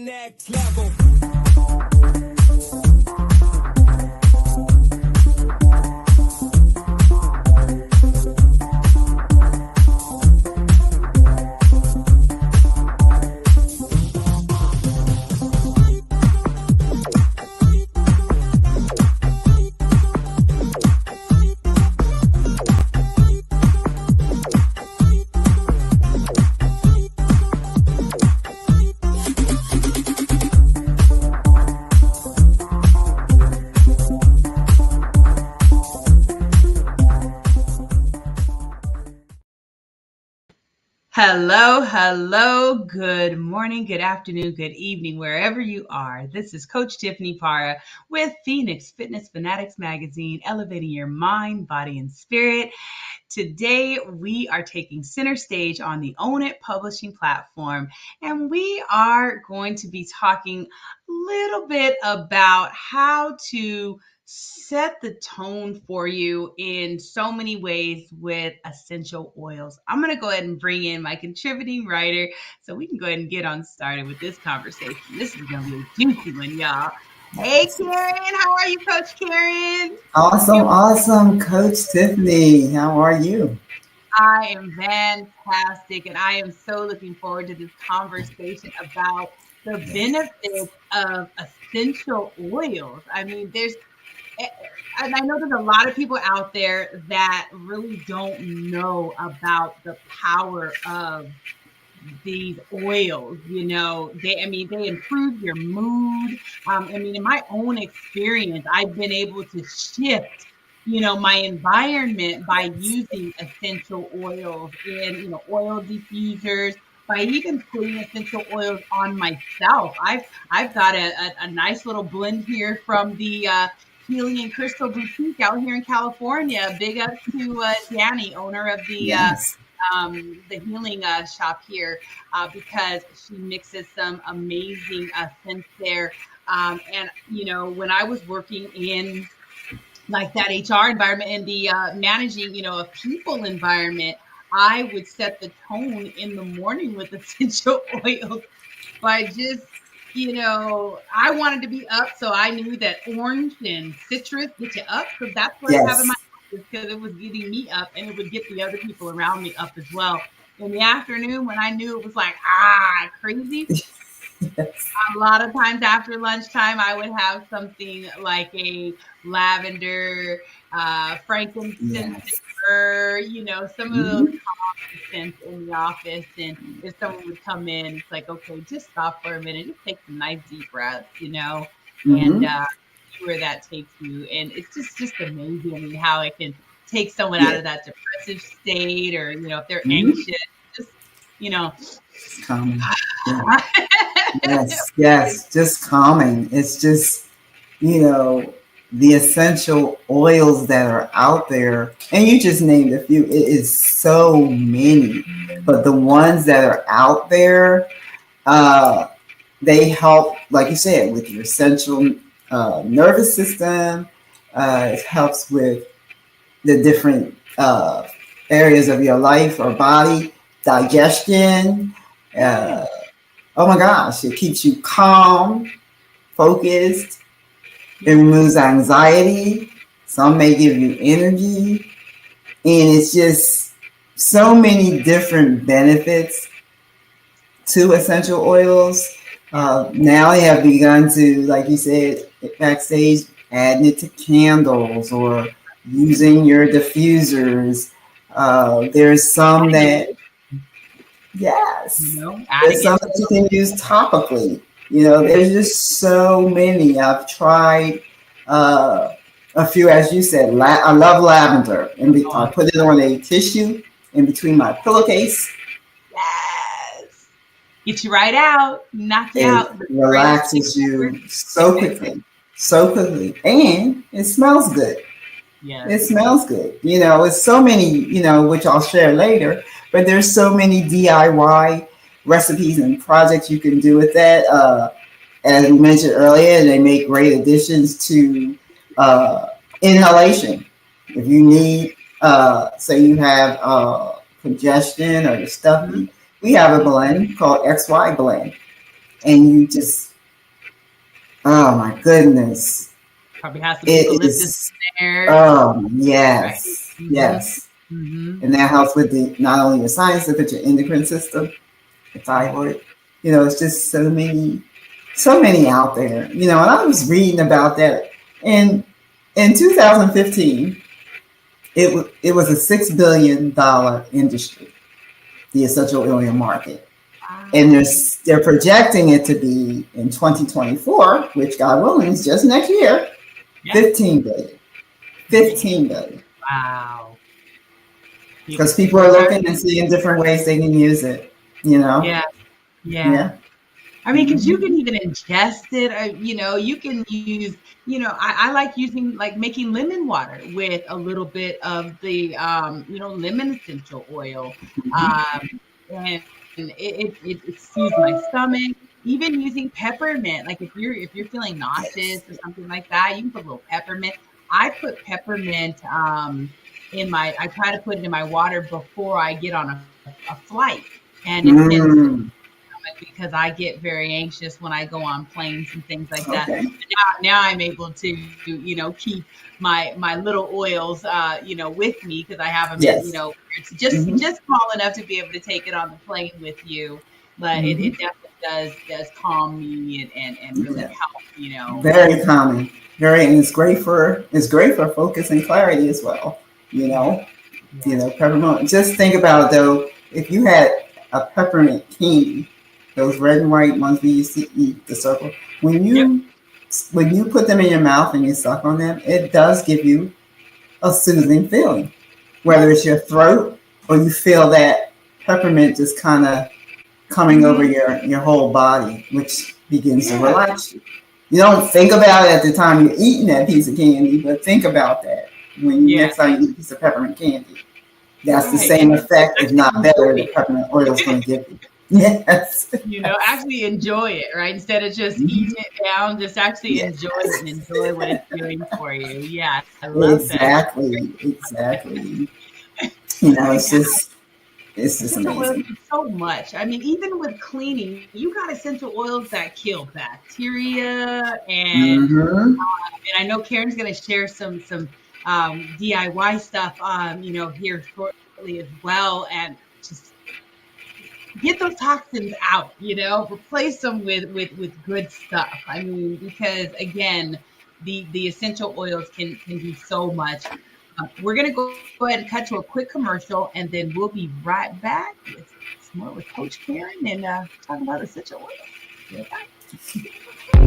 next level. Hello. Good morning, good afternoon, good evening, wherever you are. This is Coach Tiffany Parra with Phoenix Fitness Fanatics Magazine, elevating your mind, body, and spirit. Today, we are taking center stage on the Own It publishing platform, and we are going to be talking a little bit about how to set the tone for you in so many ways with essential oils. I'm going to go ahead and bring in my contributing writer so we can go ahead and get on started with this conversation. This is going to be a juicy one, y'all. Hey, Karen. How are you, Coach Karen? Awesome, Coach Tiffany. How are you? I am fantastic, and I am so looking forward to this conversation about the benefits of essential oils. I mean, and I know there's a lot of people out there that really don't know about the power of these oils. They improve your mood. In my own experience, I've been able to shift my environment by using essential oils in oil diffusers, by even putting essential oils on myself. I've got a nice little blend here from the Healing and Crystal Boutique out here in California. Big up to Danny, owner of the healing shop here, because she mixes some amazing scents there. When I was working in like that HR environment and the managing, a people environment, I would set the tone in the morning with essential oils by just, I wanted to be up, so I knew that orange and citrus get you up, because that's what I have in my office, because it was getting me up, and it would get the other people around me up as well. In the afternoon, when I knew it was like, crazy, a lot of times after lunchtime, I would have something like a lavender, frankincense, some of those scents in the office. And if someone would come in, it's like, okay, just stop for a minute, just take some nice deep breaths, and see where that takes you. And it's just amazing, how it can take someone out of that depressive state, or if they're anxious, just calming. Yes, just calming. It's just, the essential oils that are out there, and you just named a few. It is so many, but the ones that are out there, they help, like you said, with your central nervous system. It helps with the different areas of your life or body, digestion. Oh my gosh, it keeps you calm, focused. It removes anxiety. Some may give you energy. And it's just so many different benefits to essential oils. Now they have begun to, like you said, backstage, adding it to candles or using your diffusers. There's some that, there's some that you can use topically. There's just so many. I've tried a few, as you said. I love lavender. I put it on a tissue in between my pillowcase. Yes. Get you right out. Knock you out. It relaxes you so quickly. And it smells good. Yeah. It smells good. It's so many, which I'll share later, but there's so many DIY recipes and projects you can do with that. As we mentioned earlier, they make great additions to inhalation. If you need, say you have congestion or you're stuffy, we have a blend called XY blend. and you just, oh my goodness, Probably has some it eucalyptus is. in there, Oh right? yes, Mm-hmm. yes, Mm-hmm. and that helps with the not only your sinus but your endocrine system, the Yeah. thyroid. It's just so many out there. And I was reading about that in 2015. It was a $6 billion industry, the essential oil market, and Wow. they're projecting it to be in 2024, which God willing is just next year, Yeah. 15 billion. Man. 15 billion. Wow. Because people People are are looking starting. and seeing different ways they can use it. You know? Yeah. Yeah. Yeah. I mean, because you Mm-hmm. can even ingest it, you can use, I like using, like making lemon water with a little bit of the, lemon essential oil. Mm-hmm. Um, and it soothes my stomach. Even using peppermint, like if you're feeling nauseous Yes. or something like that, you can put a little peppermint. I put peppermint I try to put it in my water before I get on a flight, and it tends to, Mm. because I get very anxious when I go on planes and things like that. Okay. Now I'm able to, keep my little oils, with me, because I have them in, Yes. it's just Mm-hmm. just small enough to be able to take it on the plane with you. But it Mm-hmm. definitely does calm me and really Yeah. help. Very common. And it's great for focus and clarity as well. You Yeah, know, yeah. peppermint. Just think about though, if you had a peppermint candy, those red and white ones we used to eat, the circle. When Yep. you when you put them in your mouth and you suck on them, it does give you a soothing feeling. Whether it's Yes. your throat or you feel that peppermint just kind of coming over Hmm. your whole body, which begins to Yeah. relax you. You don't think about it at the time you're eating that piece of candy, but think about that when you Yeah. next time you eat a piece of peppermint candy. That's the Right. And same just effect, if actually not better, enjoy that peppermint oil is going it. to give you. Yes. Actually enjoy it, right? Instead of just Mhm. eating it down, just actually Yes. enjoy it and enjoy what it's doing for you. Yeah, I love that. Exactly. Exactly. I mean, It's just essential oils amazing. do so much. I mean, even with cleaning, you got essential oils that kill bacteria, Mm-hmm. and I know Karen's going to share some DIY stuff, here shortly as well, and just get those toxins out, replace them with good stuff. I mean, because again, the essential oils can do so much. We're gonna go ahead and cut to a quick commercial, and then we'll be right back with some more with Coach Karen, and talking about essential oils. Be right back.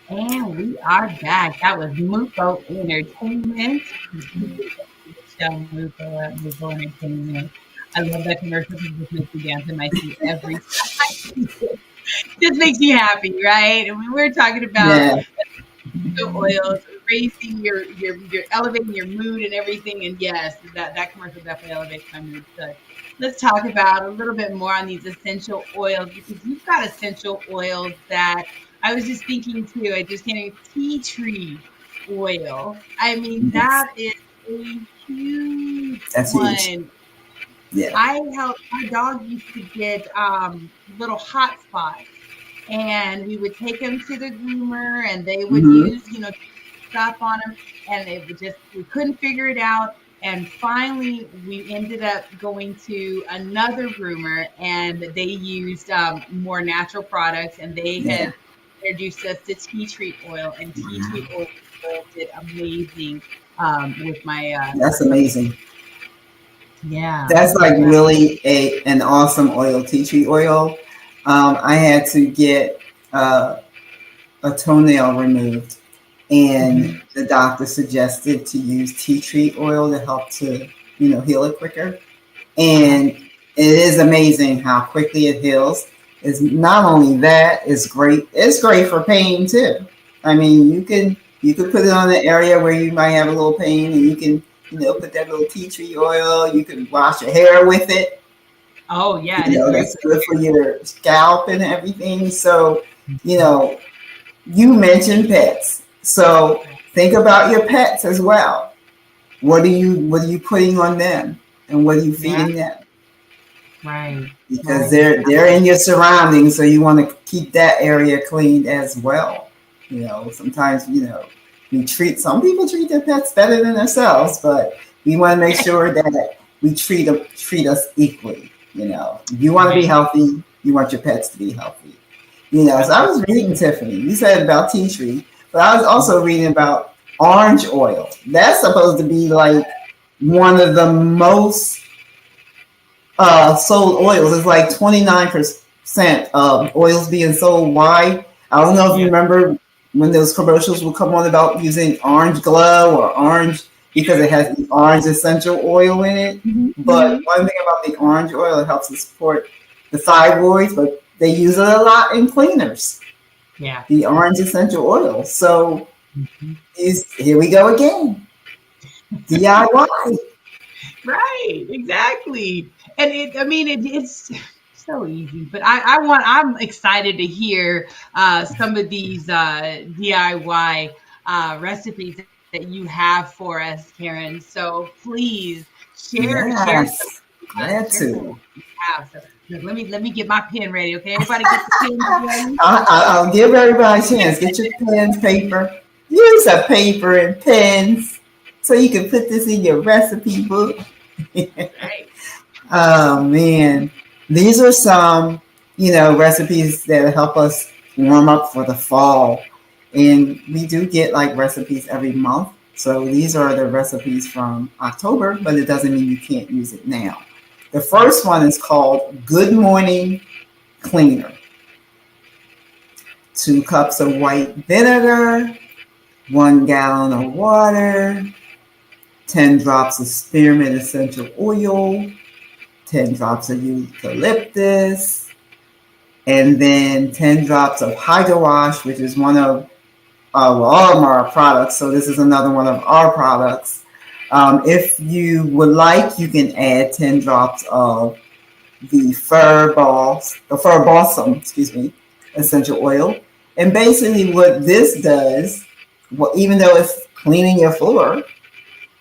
And we are back. That was Muko Entertainment. Show Muko Entertainment. I love that commercial because it just makes me dance in my seat every time. Just makes me happy, right? And when we're talking about Yeah. essential oils, raising your elevating your mood and everything, and yes, that commercial definitely elevates my mood. So let's talk about a little bit more on these essential oils, because you've got essential oils that I was just thinking too. I just came tea tree oil. I mean, Yes. that is a huge That's huge. one. Yeah. I helped my dog used to get little hot spots, and we would take them to the groomer, and they would Mm-hmm. use, stuff on them, and we couldn't figure it out. And finally, we ended up going to another groomer, and they used more natural products, and they Yeah. had introduced us to tea tree oil, and tea tree oil did amazing with my That's amazing. yeah, That's like yeah. really an awesome oil, tea tree oil. I had to get a toenail removed, and Mhm. the doctor suggested to use tea tree oil to help to, heal it quicker. Uh-huh. And it is amazing how quickly it heals. It's not only that, it's great. It's great for pain too. I mean, you could put it on the area where you might have a little pain, and you can, put that little tea tree oil. You can wash your hair with it. Oh yeah, it is great That's for good for your scalp and everything. So, you know, you mentioned pets. So hair. think about your pets as well. What are you putting on them, and what are you Yeah, feeding them? right, Because right, they're in your surroundings, so you want to keep that area clean as well. Sometimes we treat some people treat their pets better than themselves, but we want to make sure that we treat us equally. You want to be right. healthy, you want your pets to be healthy. So I Absolutely. was reading, Tiffany. You said about tea tree, but I was also reading about orange oil. That's supposed to be like one of the most sold oils. It's like 29% of oils being sold wide. I don't know if you Yeah. remember when those commercials would come on about using orange glow or orange because it has the orange essential oil in it. Mhm, But mhm. one thing about the orange oil, it helps to support the thyroid, but they use it a lot in cleaners, Yeah. the orange essential oil. So Mhm. here we go again. DIY. Right, exactly. And I mean, it's so easy, but I'm excited to hear some of these DIY recipes that you have for us, Karen. So please share some, Yes. Glad share some of to. what you have. So look, let me get my pen ready. Okay, everybody get the pens ready. I'll give everybody a chance. Get your pens, paper. Use a paper and pens so you can put this in your recipe book. Right. Oh man, these are some recipes that help us warm up for the fall, and we do get like recipes every month. So these are the recipes from October, but it doesn't mean you can't use it now. The Right. first one is called Good Morning Cleaner. 2 cups of white vinegar, 1 gallon of water, 10 drops of spearmint essential oil, 10 drops of eucalyptus, and then 10 drops of Hydro Wash, which is one of all of our products. So this is another one of our products. If you would like, you can add 10 drops of the fir balsam, excuse me, essential oil. And basically, what this does, even though it's cleaning your floor,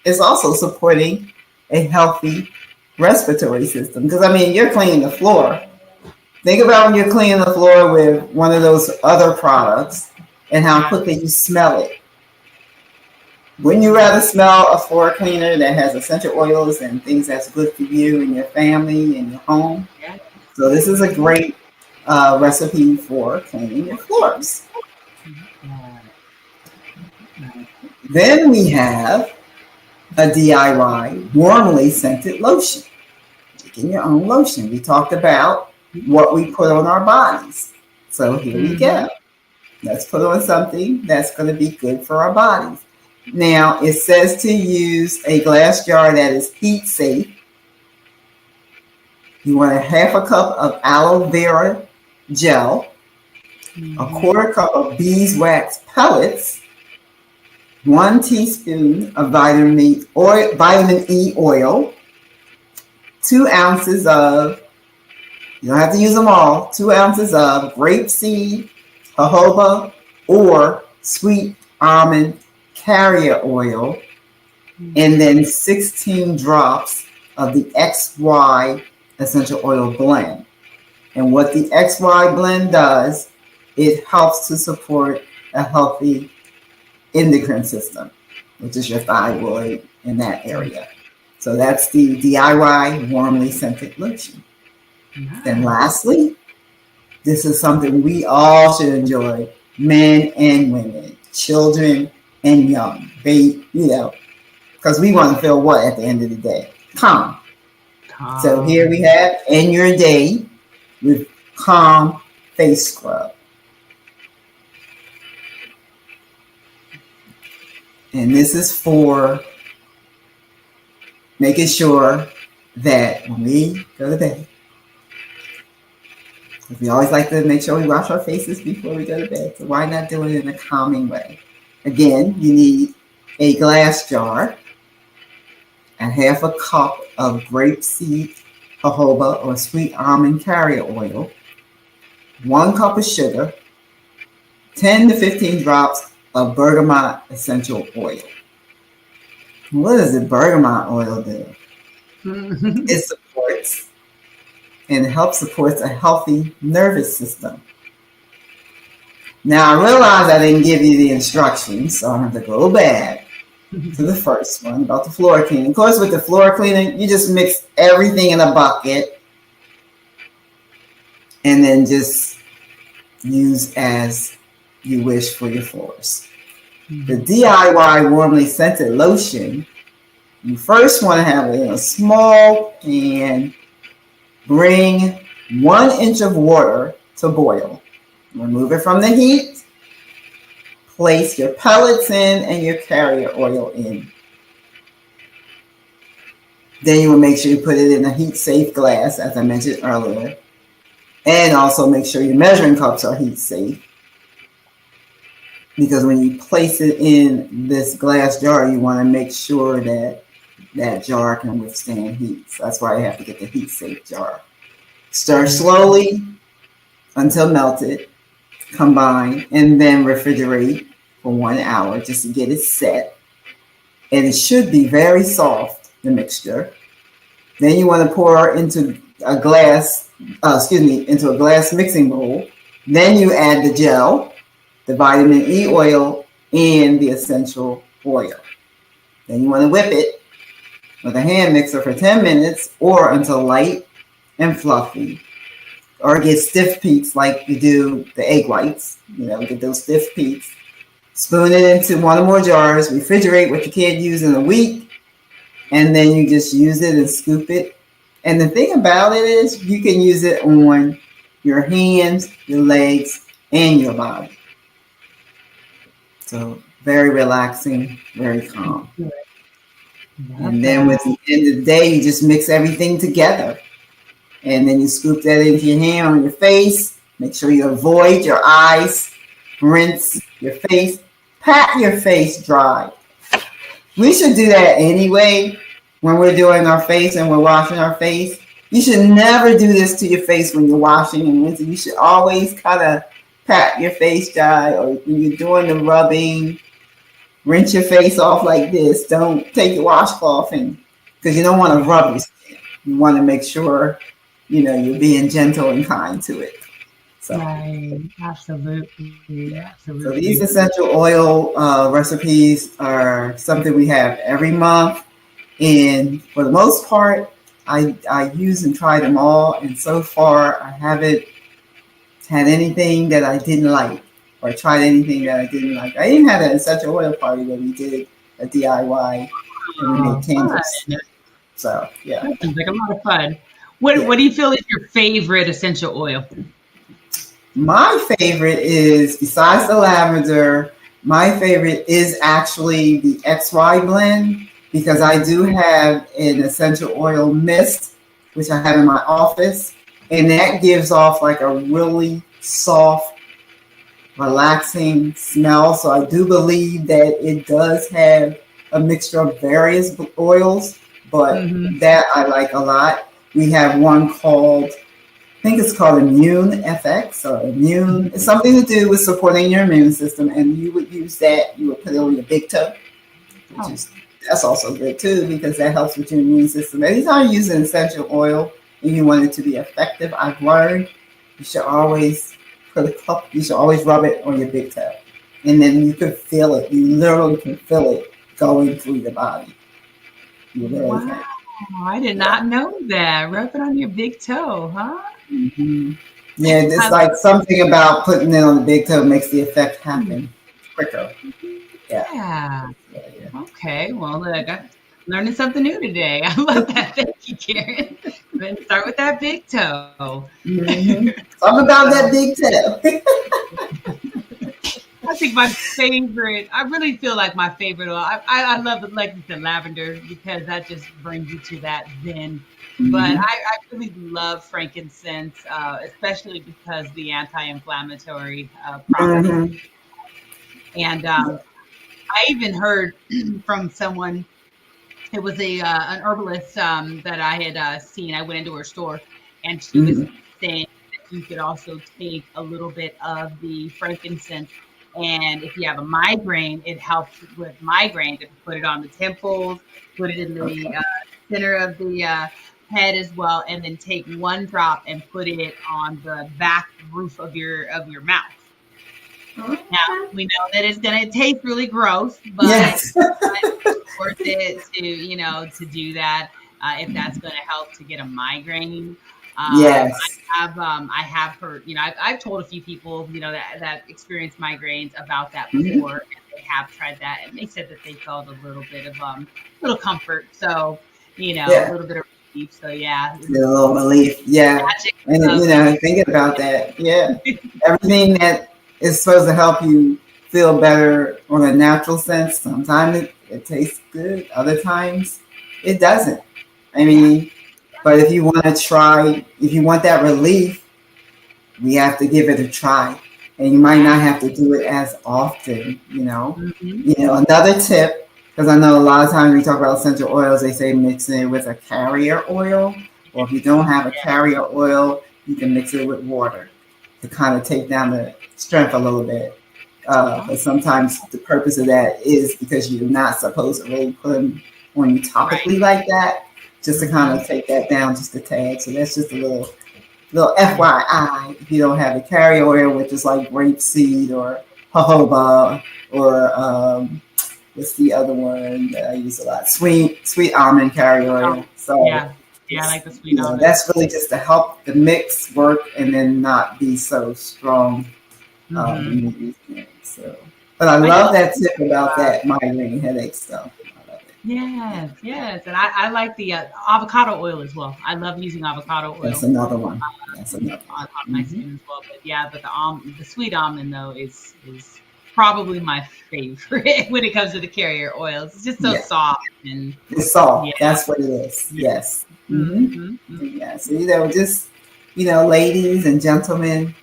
it's also supporting a healthy respiratory system. Because I mean, you're cleaning the floor. Think about when you're cleaning the floor with one of those other products and how Yeah. quickly you smell it. Wouldn't you Mhm. rather smell a floor cleaner that has essential oils and things that's good for you and your family and your home? Yeah. So this is a Mhm. great recipe for cleaning your floors. Yeah. Yeah. Then we have a DIY warmly scented lotion. Making your own lotion. We talked about what we put on our bodies. So here we Mm-hmm. go. Let's put on something that's going to be good for our bodies. Now, it says to use a glass jar that is heat safe. You want a half a cup of aloe vera gel, a Mm-hmm. quarter cup of beeswax pellets, 1 teaspoon of vitamin E oil, 2 ounces of, you don't have to use them all, 2 ounces of grapeseed, jojoba, or sweet almond carrier oil, and Mm-hmm. then 16 drops of the XY essential oil blend. And what the XY blend does, it helps to support a healthy endocrine system, which is your thyroid in that area. So that's the DIY warmly scented lotion. Then Nice. lastly, this is something we all should enjoy, men and women, children and young. Because we want to feel what at the end of the day? Calm. So here we Calm. have End Your Day with calm face scrub. And this is for making sure that when we go to bed, we always like to make sure we wash our faces before we go to bed. So why not do it in a calming way? Again, you need a glass jar, a half a cup of grapeseed, jojoba, or sweet almond carrier oil, 1 cup of sugar, 10 to 15 drops of bergamot essential oil. What does the bergamot oil do? It supports and helps support a healthy nervous system. Now, I realize I didn't give you the instructions, so I'm going to go back to the first one about the floor cleaning. Of course, with the floor cleaning, you just mix everything in a bucket and then just use as you wish for your floors. The DIY warmly scented lotion, you first want to have it in a small pan. Bring 1 inch of water to boil. Remove it from the heat. Place your pellets in and your carrier oil in. Then you will make sure you put it in a heat-safe glass, as I mentioned earlier. And also make sure your measuring cups are heat-safe. Because when you place it in this glass jar, you want to make sure that that jar can withstand heat. So that's why you have to get the heat-safe jar. Stir slowly until melted. Combine and then refrigerate for 1 hour just to get it set. And it should be very soft, the mixture. Then you want to pour into a glass mixing bowl. Then you add the gel, the vitamin E oil, and the essential oil. Then you want to whip it with a hand mixer for 10 minutes or until light and fluffy. Or get stiff peaks like you do the egg whites. Get those stiff peaks. Spoon it into 1 or more jars. Refrigerate what you can't use in a week. And then you just use it and scoop it. And the thing about it is you can use it on your hands, your legs, and your body. So very relaxing, very calm. And then with the end of the day, you just mix everything together. And then you scoop that into your hand on your face. Make sure you avoid your eyes. Rinse your face. Pat your face dry. We should do that anyway when we're doing our face and we're washing our face. You should never do this to your face when you're washing and rinsing. You should always kind of pat your face dry, or when you're doing the rubbing, rinse your face off like this. Don't take your washcloth because you don't want to rub your skin. You want to make sure you're being gentle and kind to it. So, right. Absolutely. So these essential oil recipes are something we have every month. And for the most part, I use and try them all. And so far, I haven't had anything that I didn't like or tried anything that I didn't like. I even had an essential oil party where we did a DIY and we made candles. So, yeah. That sounds like a lot of fun. What do you feel is your favorite essential oil? My favorite is, besides the lavender, my favorite is actually the XY blend, because I do have an essential oil mist, which I have in my office, and that gives off like a really soft, relaxing smell. So I do believe that it does have a mixture of various oils, but that I like a lot. We have one called, I think it's called Immune FX, or Immune. It's something to do with supporting your immune system, and you would use that. You would put it on your big toe, that's also good too, because that helps with your immune system. Anytime you use an essential oil and you want it to be effective, I've learned you should always rub it on your big toe, and then you can feel it. You literally can feel it going through your body. You literally can. I did not know that. Rub it on your big toe, huh? Mm-hmm. Yeah, it's like something about putting it on the big toe makes the effect happen quicker. Yeah. Okay. Well, look, I'm learning something new today. I love that. Thank you, Karen. and start with that big toe. Mm-hmm. Talk about that So big tail. I think my favorite, I really feel like my favorite oil, I love, like you said, lavender, because that just brings you to that zen. But Mm-hmm. I really love frankincense, especially because the anti-inflammatory properties. Mm-hmm. And I even heard from someone, it was a an herbalist that I had seen. I went into her store, and she was Mm-hmm. saying that you could also take a little bit of the frankincense, and if you have a migraine, it helps with migraine to put it on the temples, put it in the Okay. center of the head as well, and then take one drop and put it on the back roof of your mouth. Now Okay. we know that it's going to taste really gross, but Yes. worth it to, to do that, if that's going to help to get a migraine. Yes. I have heard, I've told a few people, that experience migraines about that Mm-hmm. before, and they have tried that, and they said that they felt a little bit of little comfort. So, a Yeah. little bit of relief. So yeah, A little relief. Yeah. magic And of thinking about that, yeah. Everything that is supposed to help you feel better on a natural sense, sometimes it tastes good, other times it doesn't. I yeah, mean, but if you want to try, if you want that relief, we have to give it a try. And you might yeah. not have to do it as often. Hmm. Another tip, because I know a lot of times we talk about essential oils, they say mixing it with a carrier oil. Or if you don't have a carrier oil, you can mix it with water to kind of take down the strength a little bit. Oh, But sometimes the purpose of that is because you're not supposed to really put them on you right. topically like that, just to kind Hmm. of take that down just a tad. So that's just a little FYI, if you don't have the carrier oil, which is like grapeseed or jojoba or what's the other one that I use a lot? Sweet almond carrier oil. So Yeah. Yeah, I it's like the sweet almond. that's really just to help the mix work and then not be so strong Hmm. when you're using it. So, but I I know. love that tip about that migraine headache stuff. I love it. Yes, yes, and I like the avocado oil as well. I love using avocado That's oil another one. That's another on my one. Mm-hmm. skin as well. But yeah, but the sweet almond though is probably my favorite when it comes to the carrier oils. It's just so Yeah. soft and It's yeah, soft. That's what it is. yeah. Yes. Mm-hmm. Hmm. Yeah. So just ladies and gentlemen,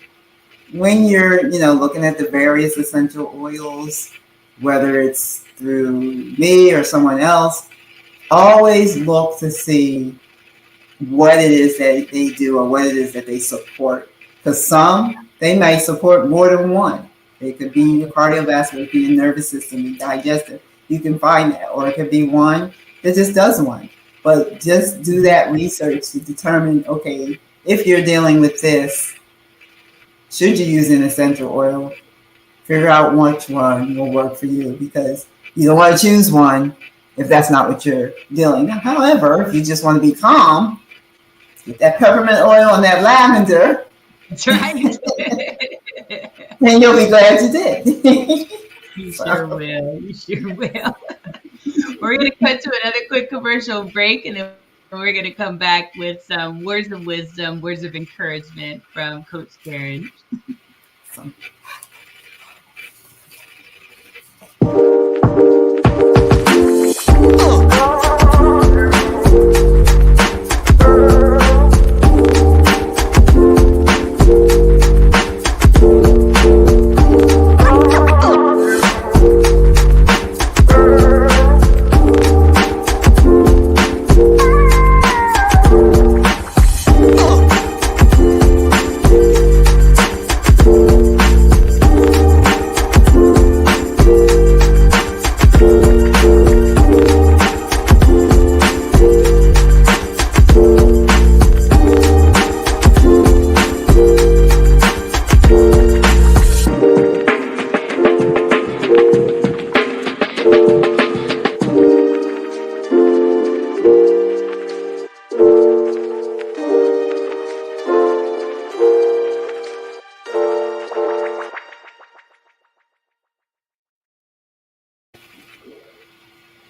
when you're looking at the various essential oils, whether it's through me or someone else, always look to see what it is that they do or what it is that they support. Because some they may support more than one. It could be your cardiovascular, it could be your nervous system, your digestive. You can find that, or it could be one that just does one. But just do that research to determine, okay, if you're dealing with this, should you use an essential oil? Figure out which one will work for you because you don't want to choose one if that's not what you're dealing. However, if you just want to be calm, get that peppermint oil and that lavender, That's right. and you'll be glad you did. You sure So, will. You sure will. We're going to cut to another quick commercial break, and then we're going to come back with some words of wisdom, words of encouragement from Coach Karen. so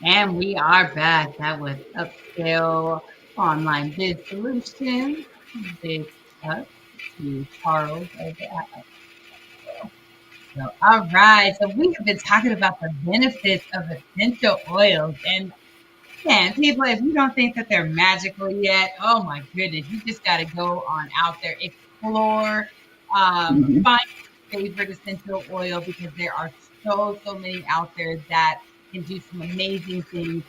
And we are back. That was upscale Online Biz Solutions. Big up to Charles over at so, all right. So we have been talking about the benefits of essential oils. And man, people, if you don't think that they're magical yet, oh my goodness, you just got to go on out there, explore, Mhm. find your favorite essential oil because there are so many out there that can do some amazing things.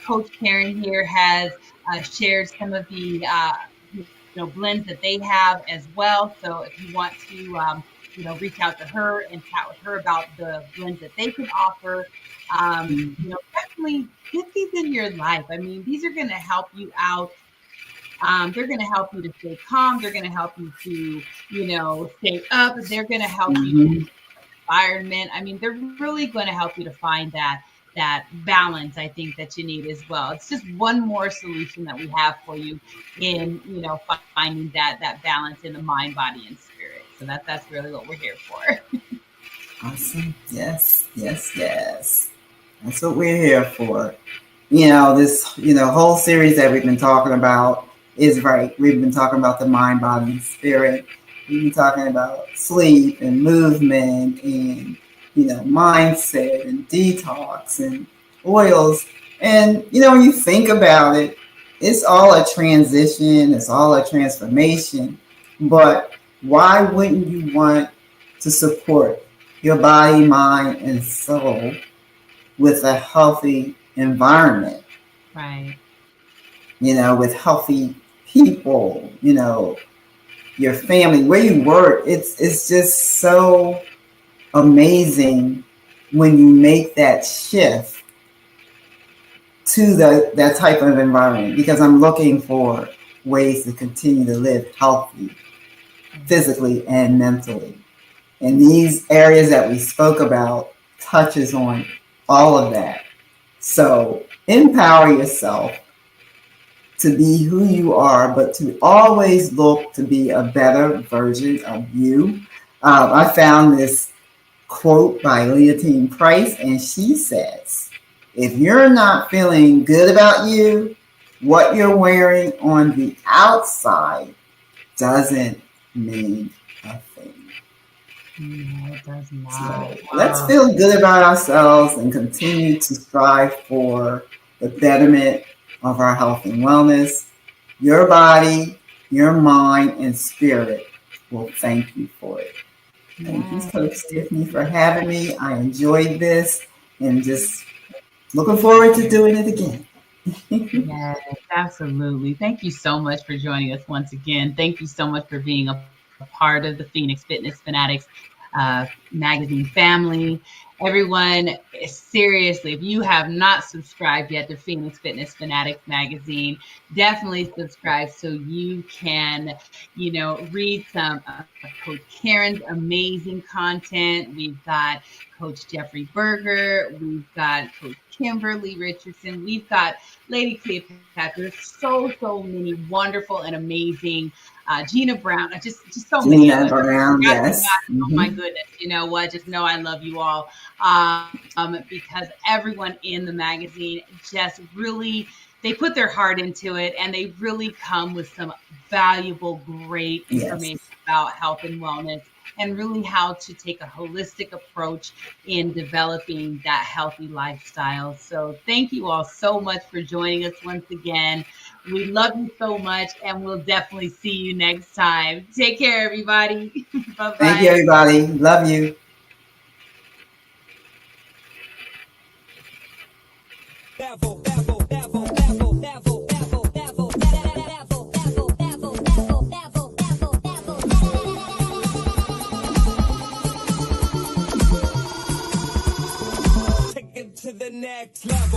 Coach Karen here has shared some of the blends that they have as well. So if you want to reach out to her and chat with her about the blends that they can offer. Definitely get these in your life. I mean, these are going to help you out. They're going to help you to stay calm. They're going to help you to, stay up. They're going to help you to Mhm. environment. I mean, they're really going to help you to find that balance. I think that you need as well. It's just one more solution that we have for you in finding that balance in the mind, body, and spirit. So that's really what we're here for. Awesome. Yes, yes, yes. That's what we're here for. This, whole series that we've been talking about is right. We've been talking about the mind, body, and spirit. We've been talking about sleep and movement and, mindset and detox and oils. And, when you think about it, it's all a transition, it's all a transformation. But why wouldn't you want to support your body, mind, and soul with a healthy environment? Right. With healthy people, your family, where you work. It's just so amazing when you make that shift to that type of environment, because I'm looking for ways to continue to live healthy physically and mentally. And these areas that we spoke about touches on all of that. So empower yourself to be who you are, but to always look to be a better version of you. I found this quote by Leontine Price, and she says, if you're not feeling good about you, what you're wearing on the outside doesn't mean a thing. No, it does not. So let's feel good about ourselves and continue to strive for the betterment of our health and wellness. Your body, your mind, and spirit will thank you for it. Thank you, Coach Tiffany, for having me. I enjoyed this and just looking forward to doing it again. Yes, absolutely. Thank you so much for joining us once again. Thank you so much for being a part of the Phoenix Fitness Fanatics magazine family. Everyone, seriously, if you have not subscribed yet to Phoenix Fitness Fanatics magazine, definitely subscribe so you can, read some of Coach Karen's amazing content. We've got Coach Jeffrey Berger. We've got Coach Kimberly Richardson. We've got Lady Cleopatra. So many wonderful and amazing. Gina Brown, just so many Gina others. Brown, yes. Oh my goodness, you know what? Just know I love you all, because everyone in the magazine just really, they put their heart into it, and they really come with some valuable, great information about health and wellness, and really how to take a holistic approach in developing that healthy lifestyle. So thank you all so much for joining us once again. We love you so much, and we'll definitely see you next time. Take care, everybody. Bye-bye. Thank you, everybody. Love you. Take it to the next level.